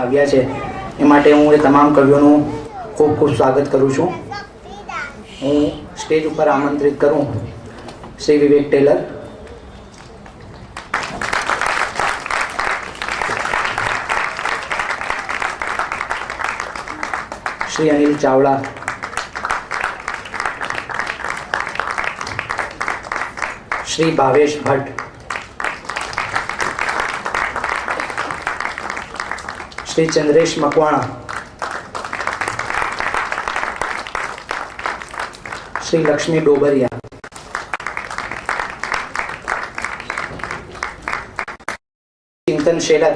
આવ્યા છે એ માટે હું એ તમામ કવિઓનું ખૂબ ખૂબ સ્વાગત કરું છું. હું સ્ટેજ ઉપર આમંત્રિત કરું શ્રી વિવેક ટેલર, શ્રી અનિલ ચાવડા, શ્રી ભાવેશ ભટ્ટ, શ્રી ચંદ્રેશ મકવાણા, શ્રી લક્ષ્મી ડોબરિયા, ચિંતન શેલર,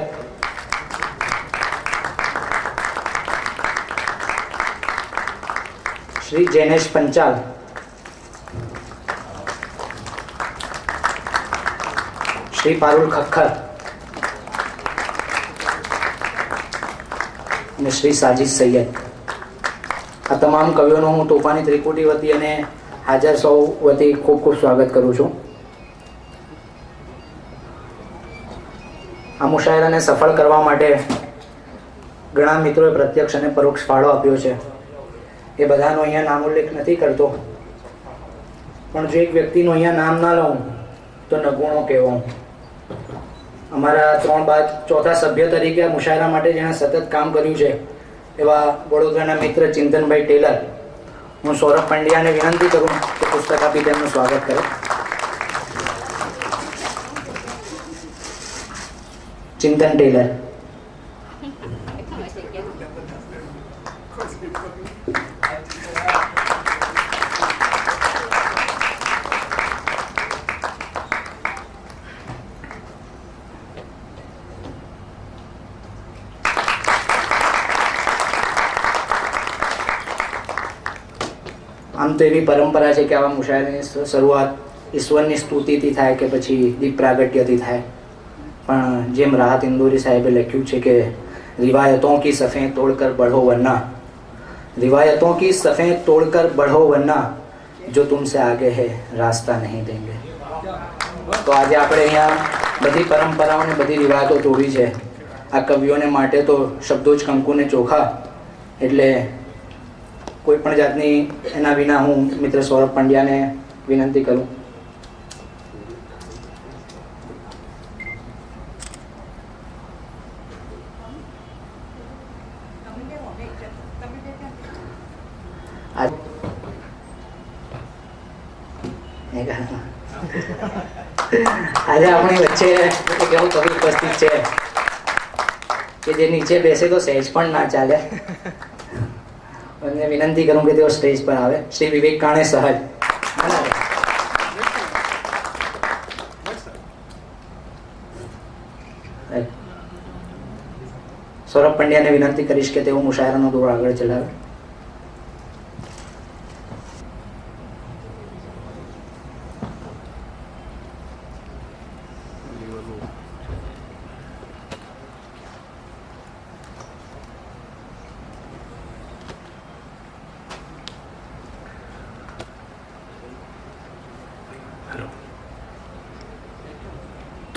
શ્રી જૈનેશ પંચાલ, શ્રી પારુલ ખખ્ખર અને શ્રી સાજીદ સૈયદ. આ તમામ કવિઓનું હું તોફાની ત્રિકુટી વતી અને હાજર સૌ વતી ખૂબ ખૂબ સ્વાગત કરું છું. આ મુશાયરાને સફળ કરવા માટે ઘણા મિત્રોએ પ્રત્યક્ષ અને પરોક્ષ ફાળો આપ્યો છે. એ બધાનો અહીંયા નામ ઉલ્લેખ નથી કરતો, પણ જો એક વ્યક્તિનું અહીંયા નામ ના લઉં તો નગુણો કહેવું. અમારા 3 બાદ ચોથા સભ્ય તરીકે આ મુશાયરા માટે જેણે સતત કામ કર્યું છે એવા વડોદરાના મિત્ર ચિંતનભાઈ ટેલર, હું સૌરભ પંડ્યાને વિનંતી કરું કે પુસ્તક આપી તેમનું સ્વાગત કરે. ચિંતન ટેલર. આમ તો એવી પરંપરા છે કે આવા મુશાયરાની શરૂઆત ઈશ્વરની સ્તુતિથી થાય કે પછી દીપ પ્રાગટ્યથી થાય, પણ જેમ રાહત ઇન્દોરી સાહેબે લખ્યું છે કે रिवायतों की सफ़ें तोड़कर बढ़ो वरना, रिवायतों की सफ़ें तोड़कर बढ़ो वरना जो तुमसे आगे है रास्ता नहीं देंगे. તો આજે આપણે અહીંયા બધી પરંપરાઓને બધી રિવાયતો તોડી છે. આ કવિઓને માટે તો શબ્દો જ કંકુને ચોખા, એટલે કોઈ પણ જાતની એના વિના હું મિત્ર સૌરભ પંડ્યાને વિનંતી કરું. આજે આપણી વચ્ચે એક એવું કવિ ઉપસ્થિત છે કે જે નીચે બેસે તો સહેજ પણ ના ચાલે, અને વિનંતી કરું કે તેઓ સ્ટેજ પર આવે. શ્રી વિવેક કાણે સહજ. સૌરભ પંડ્યાને વિનંતી કરીશ કે તેઓ મુશાયરાનો દોર આગળ ચલાવે.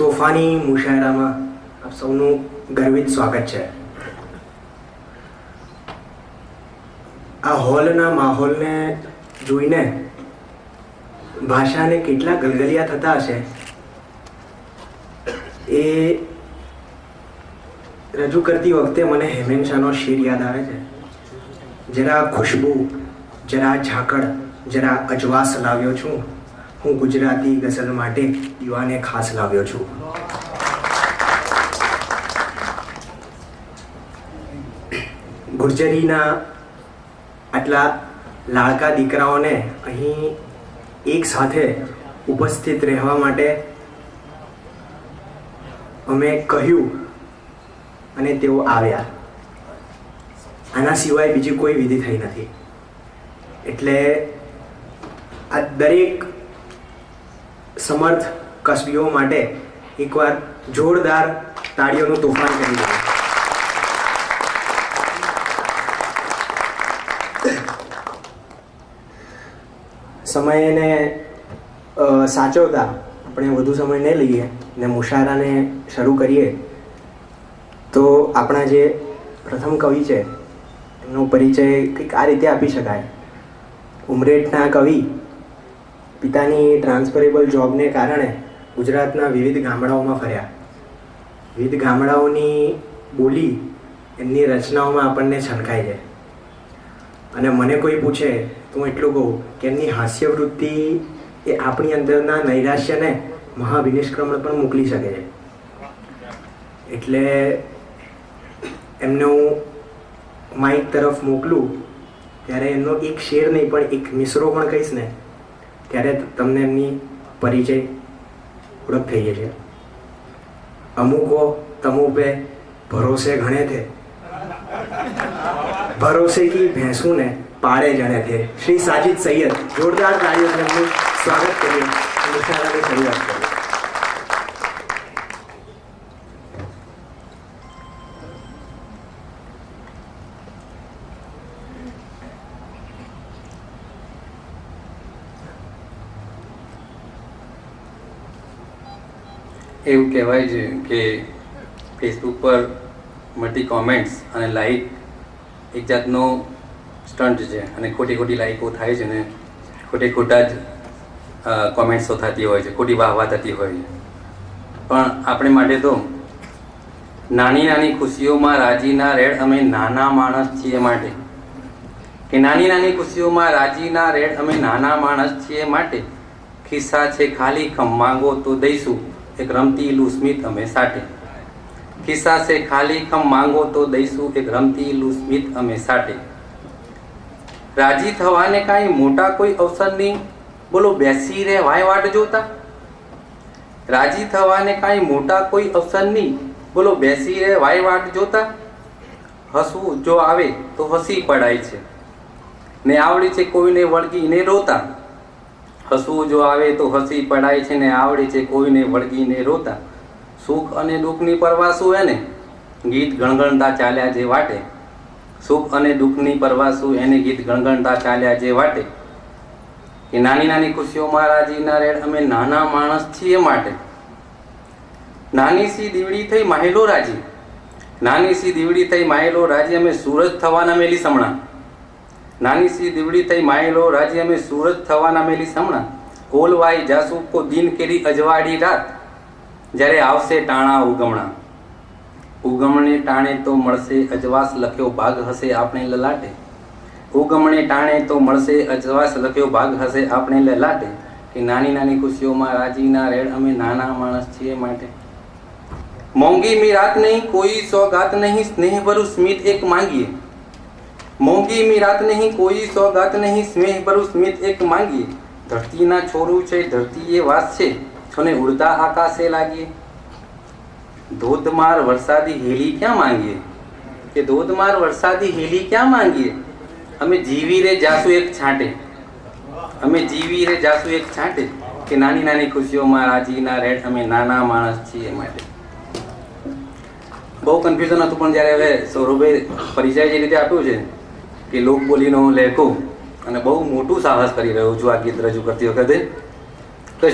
તોફાની મુશાયરામાં આપ સૌનું ગર્વિત સ્વાગત છે. આ હોલના માહોલને જોઈને ભાષાને કેટલા ગલગલિયા થતા હશે એ રજૂ કરતી વખતે મને હેમેન શાહનો શેર યાદ આવે છે. જરા ખુશ્બુ, જરા ઝાકળ, જરા અજવાસ લાવ્યો છું, હું ગુજરાતી ગઝલ માટે યુવાને ખાસ લાવ્યો છું. ગુર્જરીના આટલા લાડકા દીકરાઓને અહીં એક સાથે ઉપસ્થિત રહેવા માટે અમે કહ્યું અને તેઓ આવ્યા. આના સિવાય બીજી કોઈ વિધિ થઈ નથી. એટલે આ દરેક સમર્થ કસબીઓ માટે એકવાર જોરદાર તાળીઓનું તોફાન કરી દઈએ. સમયને સાચવતા આપણે વધુ સમય નહીં લઈએ ને મુશાયરાને શરૂ કરીએ તો આપણા જે પ્રથમ કવિ છે એમનો પરિચય કંઈક આ રીતે આપી શકાય. ઉમરેઠના કવિ પિતાની ટ્રાન્સફરેબલ જોબને કારણે ગુજરાતના વિવિધ ગામડાઓમાં ફર્યા. વિવિધ ગામડાઓની બોલી એમની રચનાઓમાં આપણને છલકાય છે. અને મને કોઈ પૂછે તો હું એટલું કહું કે એમની હાસ્યવૃત્તિ એ આપણી અંદરના નૈરાશ્યને મહાવિનિષ્ક્રમણ પણ મોકલી શકે છે. એટલે એમને હું માઇક તરફ મોકલું ત્યારે એમનો એક શેર નહીં પણ એક મિસરો પણ કહીશ ને ત્યારે તમને એમની પરિચય ઓળખ થઈ જશે. અમુકો તમો पे ભરોસે ઘણે થે, ભરોસે કી ભેંસું ને પાડે જણે થે. શ્રી સાજિદ સૈયદ, જોરદાર તાળીઓથી એમનું સ્વાગત કરીએ. નિશાળાની શરૂઆત કરીએ. એવું કહેવાય છે કે ફેસબુક પર મળતી કોમેન્ટ્સ અને લાઈક એક જાતનો સ્ટન્ટ છે અને ખોટી ખોટી લાઈકો થાય છે ને ખોટા જ કોમેન્ટ્સો થતી હોય છે, ખોટી વાહવા થતી હોય છે. પણ આપણે માટે તો નાની નાની ખુશીઓમાં રાજીના રેડ અમે નાના માણસ છીએ માટે, કે નાની નાની ખુશીઓમાં રાજીના રેડ અમે નાના માણસ છીએ માટે. ખિસ્સા છે ખાલી ખમ માંગો તો દઈશું એક રમતીલું સ્મિત અમે સાટે. ખિસ્સા છે ખાલી ખમ માંગો તો દઈશું એક રમતીલું સ્મિત અમે સાટે. રાજી થવાને કાંઈ મોટા કોઈ અવસર નહીં, બોલો બેસી રે વાય વાટ જોતા. રાજી થવાને કાંઈ મોટા કોઈ અવસર નહીં, બોલો બેસી રે વાય વાટ જોતા. હસવું જો આવે તો હસી પડાય છે ને આવડે છે કોઈને વળગીને રોતા. હસવું જો આવે તો હસી પડાય છે ને આવડે છે કોઈને વળગીને રોતા. સુખ અને દુઃખની પરવા શું એને ગીત ગણગણતા ચાલ્યા જે વાટે. સુખ અને દુઃખની પરવા શું એને ગીત ગણગણતા ચાલ્યા જે વાટે. કે નાની નાની ખુશીઓમાં રાજીના રેડ અમે નાના માણસ છીએ માટે. નાની સી દીવડી થઈ માહેલો રાજી, નાની સી દીવડી થઈ માહેલો રાજી અમે સૂરજ થવાના મેલી સમણા. નાની સી દીવડી થઈ માયેલો રાજી અમે સૂરજ થવાના મેલી સમણા. ઓલવાઈ જાસુ કો દિન કેરી અજવાડી રાત, જ્યારે આવશે ટાણા ઉગમણા. ઉગમણે ટાણે તો મળશે અજવાસ લખ્યો ભાગ હશે આપણે લલાટે. ઉગમણે ટાણે તો મળશે અજવાસ લખ્યો ભાગ હશે આપણે લલાટે. કે નાની નાની ખુશીઓમાં રાજીના રેડ અમે નાના માણસ છીએ માટે. મોંઘી મી રાત નહીં કોઈ સોગાત નહીં, સ્નેહ ભરું સ્મિત એક માંગીએ. મોંઘી મી રાત નહીં કોઈ સોગાત નહીં, સ્નેહ ભરું સ્મિત એક માંગીએ. ધરતીના છોરું છે ધરતી એ વાત છે, અને ઉડતા આકાશે લાગીએ. ધોધમાર વરસાદી હેલી ક્યાં માંગીએ, કે ધોધમાર વરસાદી હેલી ક્યાં માંગીએ. અમે જીવી રે જાસુ એક છાંટે, અમે જીવી રે જાસુ એક છાંટે. કે નાની નાની ખુશીઓમાં રાજીના રેડ અમે નાના માણસ છીએ માટે. બહુ કન્ફ્યુઝન હતું, પણ જ્યારે હવે સૌરભે પરિચય જે રીતે આપ્યું છે કે લોકબોલીનો લહેકો, અને બહુ મોટું સાહસ કરી રહ્યો છું આ ગીત રજૂ કરતી વખતે. કે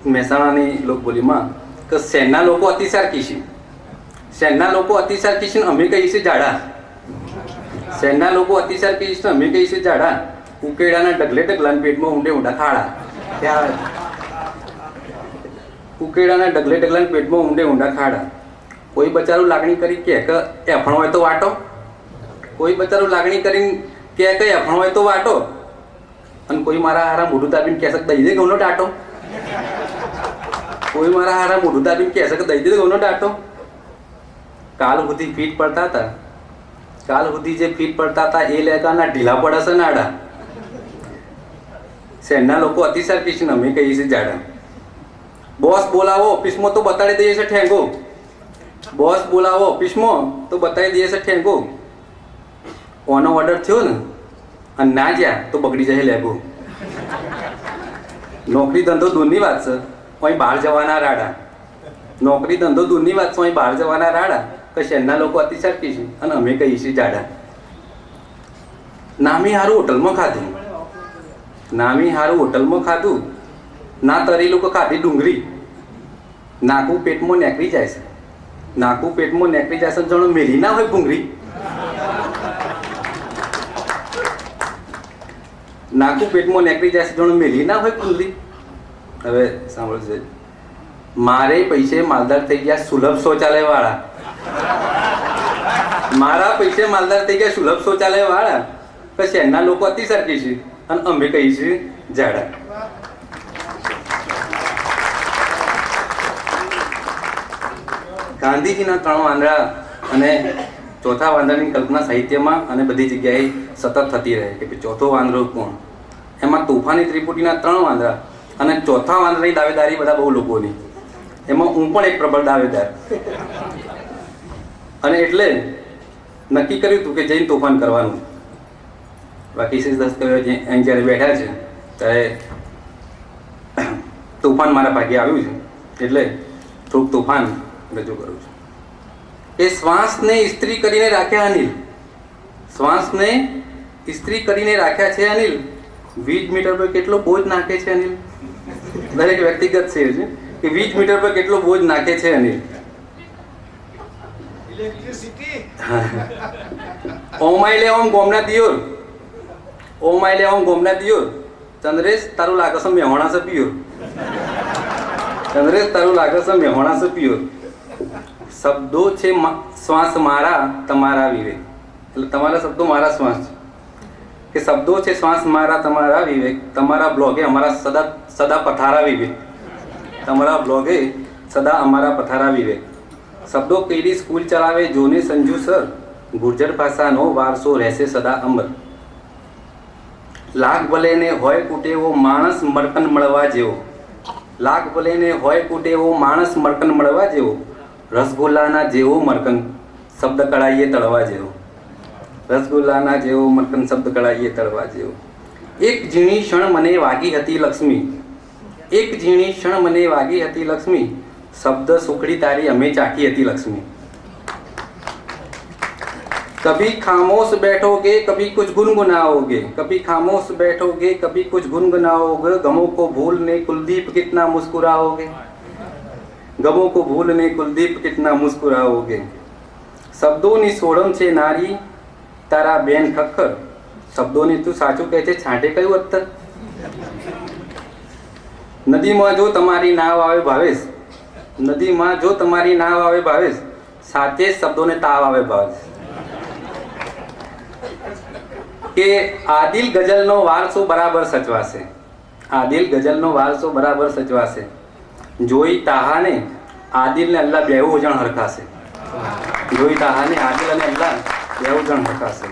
મહેસાણાની લોકબોલીમાં કે શહેરના લોકો અતિસાર કીશી, શહેરના લોકો અતિસાર કીશી ને અમે કહીએ છીએ જાડા. શહેરના લોકો અતિસાર કહીશ ને અમે કહીએ છીએ જાડા. ઉકેડાના ડગલે ડગલાના પેટમાં ઊંડે ઊંડા ખાડા. ત્યાં ઉકેડાના ડગલે ડગલાના પેટમાં ઊંડે ઊંડા ખાડા. કોઈ બચારું લાગણી કરી કે એફણ હોય તો વાટો, કોઈ બચારું લાગણી કરીને કે એફણ હોય તો વાટો, અને કોઈ મારા હારા મોઢું દાબીને કહેશે કે દઈ દે ઘઉંનો ટાટો. કોઈ મારા હારા મોઢું દાબીને કહેશે કે દઈ દે ઘઉંનો ટાટો. કાલ સુધી ફીટ પડતા હતા, કાલ સુધી જે ફીટ પડતા હતા એ લેકાના ઢીલા પડશે નાડા. શહેરના લોકો અતિસાર કીશું અમે કહીએ છીએ જાડા. બોસ બોલાવો ઓફિસમાં તો બતાડી દઈએ છે ઠેંગો, બોસ બોલાવો ઓફિસમાં તો બતાવી દઈએ છે ઠેંગો. ઓનો ઓર્ડર થયો ને અને ના જ્યાં તો બગડી જાય લેગો. નોકરી ધંધો દૂરની વાત છે, અહીં બહાર જવાના રાડા. નોકરી ધંધો દૂરની વાત છે, અહીં બહાર જવાના રાડા. કે શહેરના લોકો અતિસાર કીશું અને અમે કહીએ છીએ જાડા. નામી હારું હોટલમાં ખાધું, નામી હારું હોટલમાં ખાધું, ના તરી લોકો ખાધી ડુંગળી. નાકું પેટમાં નીકળી જાય છે, નાકું પેટમાં નેકળી જશે જાણો મેલી ના હોય ભૂંગળી. નાકું પેટમાં નેકળી જશે જાણો મેલી ના હોય ભૂંગળી. હવે સાંભળજો, મારે પૈસે માલદાર થઈ ગયા સુલભ શૌચાલય વાળા. મારા પૈસે માલદાર થઈ ગયા સુલભ શૌચાલય વાળા. પછી એના લોકો અતિ સરખી છે અને અમે કહી છીએ ઝાડા. ગાંધીજીના 3 વાંદરા અને ચોથા વાંદરાની કલ્પના સાહિત્યમાં અને બધી જગ્યાએ સતત થતી રહે કે ચોથો વાંદરો કોણ. એમાં તોફાની ત્રિપુટીના 3 વાંદરા અને ચોથા વાંદરાની દાવેદારી બધા બહુ લોકોની. એમાં હું પણ એક પ્રબળ દાવેદાર. અને એટલે નક્કી કર્યું હતું કે જઈને તોફાન કરવાનું. બાકી 10 અહીં જ્યારે બેઠા છે ત્યારે તોફાન મારા ભાગ્યે આવ્યું છે એટલે થોડુંક તોફાન રજૂ કરું છું. એ શ્વાસને ઇસ્ત્રી કરીને રાખ્યા અનિલ. શ્વાસને ઇસ્ત્રી કરીને રાખ્યા છે અનિલ. 20 મીટર પર કેટલો બોજ નાખે છે અનિલ. દરેક વ્યક્તિગત છે કે 20 મીટર પર કેટલો બોજ નાખે છે અનિલ. ઓમાઈલે ઓમ ગોમના દિયોર. ઓમાઈલે ઓમ ગોમના દિયોર. ચંદ્રેશ તારું લાગે છે મેહોણા છે પિયોર. ચંદ્રેશ તારું લાગે છે મેહોણા છે પિયોર. શબ્દો છે શ્વાસ મારા તમારા વિવેક. એટલે તમારા શબ્દો મારા શ્વાસ છે કે શબ્દો છે શ્વાસ મારા તમારા વિવેક. તમારા બ્લોગે અમારા સદા પથારા વિવેક. તમારા બ્લોગે સદા અમારા પથારા વિવેક. શબ્દો કેડી સ્કૂલ ચલાવે જોને સંજુ સર. ગુર્જર ભાષાનો વારસો રહેશે સદા અમર. લાખ ભલે ને હોય કુટેવો માણસ મરકન મળવા જેવો. લાખ ભલે ને હોય કુટેવો માણસ મરકન મળવા જેવો. રસગુલ્લાના જેવો મરકન શબ્દ કળાઈએ તળવા જેવો. રસગુલ્લાના જેવો મરકન શબ્દ કળાઈએ તળવા જેવો. એક ઝીણી ક્ષણ મને વાગી હતી લક્ષ્મી. એક ઝીણી ક્ષણ મને વાગી હતી લક્ષ્મી. શબ્દ સુખડી તારી અમે ચાખી હતી લક્ષ્મી. कभी खामोश बैठोगे कभी कुछ गुनगुनाओगे. कभी खामोश बैठोगे कभी कुछ गुनगुनाओगे. गमों को भूलने कुलदीप कितना मुस्कुराओगे. गमों को भूलने कुलदीप कितना मुस्कुराओगे. શબ્દોની સોડમ છે નારી તારા બેન ખખર. શબ્દોની તું સાચું કહે છે છાંટે કયું અત્તર. નદીમાં જો તમારી નાવ આવે ભાવેશ. નદીમાં જો તમારી નાવ આવે ભાવેશ. સાથે જ શબ્દોને તાવ આવે ભાવેશ. કે આદિલ ગઝલનો વારસો બરાબર સચવાશે. આદિલ ગઝલનો વારસો બરાબર સચવાશે. જોઈ તાહાને આદિલ ને અલ્લાહ બેઉ જણ હરખાશે. જોઈ તાહાને આદિલ અને અલ્લાહ બેઉ જણ હરખાશે.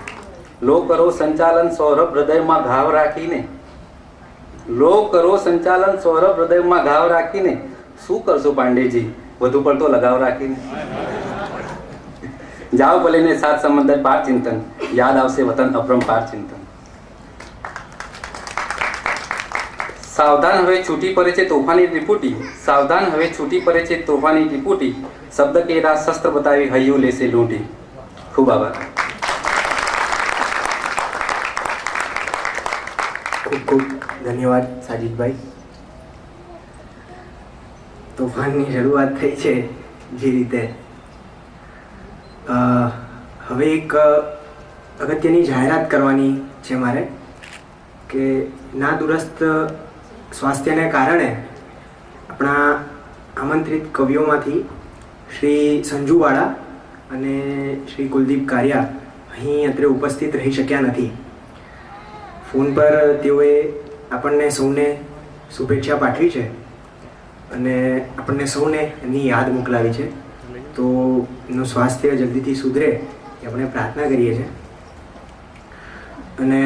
લો કરો સંચાલન સૌરભ હૃદયમાં ઘાવ રાખીને. લો કરો સંચાલન સૌરભ હૃદયમાં ઘાવ રાખીને. શું કરશો પાંડેજી વધુ પડતો લગાવ રાખીને. જાઓ ભલે ને સાત સમંદર પાર ચિંતન. યાદ આવશે વતન અપરંપાર ચિંતન. સાવધાન હવે છૂટી પડે છે તોફાની ત્રિપુટી. સાવધાન હવે છૂટી પડે છે તોફાની ત્રિપુટી. શબ્દ કેરા શસ્ત્ર બતાવી હૈયું લેશે લૂંટી. ખૂબ આભાર. ખૂબ ખૂબ ધન્યવાદ સાજીદભાઈ. તોફાનની શરૂઆત થઈ છે જે રીતે. હવે એક અગત્યની જાહેરાત કરવાની છે મારે કે ના દુરસ્ત સ્વાસ્થ્યને કારણે આપણા આમંત્રિત કવિઓમાંથી શ્રી સંજુવાળા અને શ્રી કુલદીપ કારિયા અહીં અત્રે ઉપસ્થિત રહી શક્યા નથી. ફોન પર તેઓએ આપણને સૌને શુભેચ્છા પાઠવી છે અને આપણને સૌને એમની યાદ મોકલાવી છે. તો એનું સ્વાસ્થ્ય જલ્દીથી સુધરે એ આપણે પ્રાર્થના કરીએ છીએ. અને